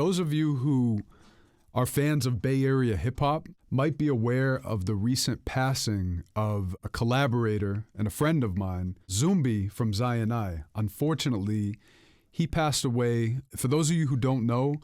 those of you who are fans of Bay Area hip-hop might be aware of the recent passing of a collaborator and a friend of mine, Zumbi from Zion I. Unfortunately, he passed away. For those of you who don't know,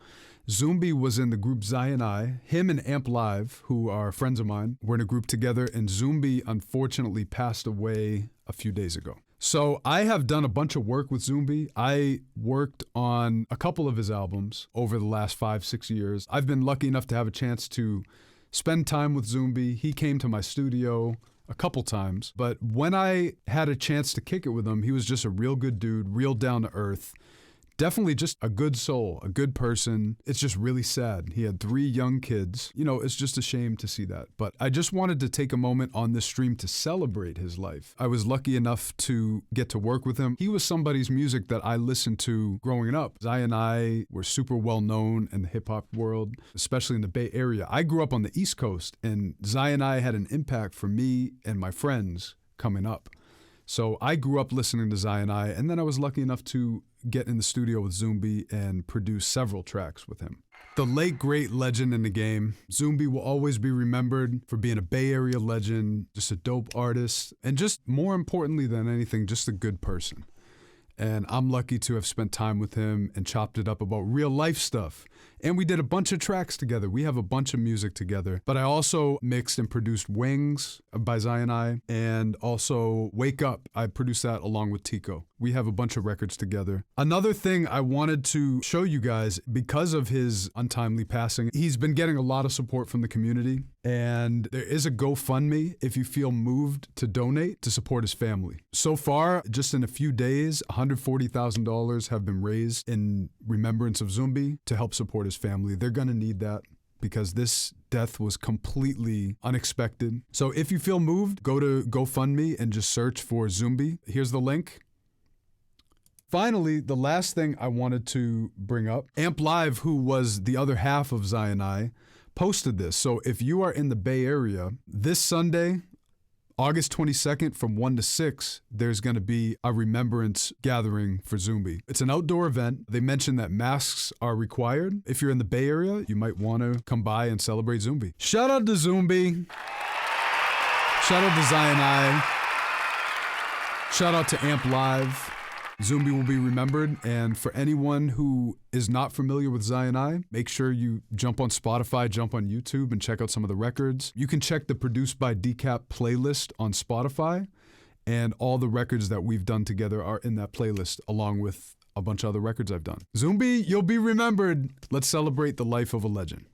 Zumbi was in the group Zion I. Him and Amp Live, who are friends of mine, were in a group together, and Zumbi unfortunately passed away a few days ago. So I have done a bunch of work with Zumbi. I worked on a couple of his albums over the last 5-6 years. I've been lucky enough to have a chance to spend time with Zumbi. He came to my studio a couple times, but when I had a chance to kick it with him, he was just a real good dude, real down to earth. Definitely just a good soul, a good person. It's just really sad. He had 3 young kids. You know, it's just a shame to see that. But I just wanted to take a moment on this stream to celebrate his life. I was lucky enough to get to work with him. He was somebody's music that I listened to growing up. Zion I were super well known in the hip hop world, especially in the Bay Area. I grew up on the East Coast, and Zion I had an impact for me and my friends coming up. So I grew up listening to Zion I, and then I was lucky enough to get in the studio with Zumbi and produce several tracks with him. The late, great legend in the game, Zumbi will always be remembered for being a Bay Area legend, just a dope artist, and just more importantly than anything, just a good person. And I'm lucky to have spent time with him and chopped it up about real life stuff. And we did a bunch of tracks together. We have a bunch of music together. But I also mixed and produced Wings by Zion I, and also Wake Up. I produced that along with Tico. We have a bunch of records together. Another thing I wanted to show you guys, because of his untimely passing, he's been getting a lot of support from the community. And there is a GoFundMe if you feel moved to donate to support his family. So far, just in a few days, $140,000 have been raised in remembrance of Zumbi to help support his family. They're gonna need that because this death was completely unexpected. So if you feel moved, go to GoFundMe and just search for Zumbi. Here's the link. Finally, the last thing I wanted to bring up, Amp Live, who was the other half of Zion I, posted this. So if you are in the Bay Area, this Sunday, August 22nd from 1 to 6, there's going to be a remembrance gathering for Zumbi. It's an outdoor event. They mentioned that masks are required. If you're in the Bay Area, you might want to come by and celebrate Zumbi. Shout out to Zumbi. Shout out to Zion I. Shout out to Amp Live. Zumbi will be remembered, and for anyone who is not familiar with Zion I, make sure you jump on Spotify, jump on YouTube, and check out some of the records. You can check the Produced by DECAP playlist on Spotify, and all the records that we've done together are in that playlist, along with a bunch of other records I've done. Zumbi, you'll be remembered. Let's celebrate the life of a legend.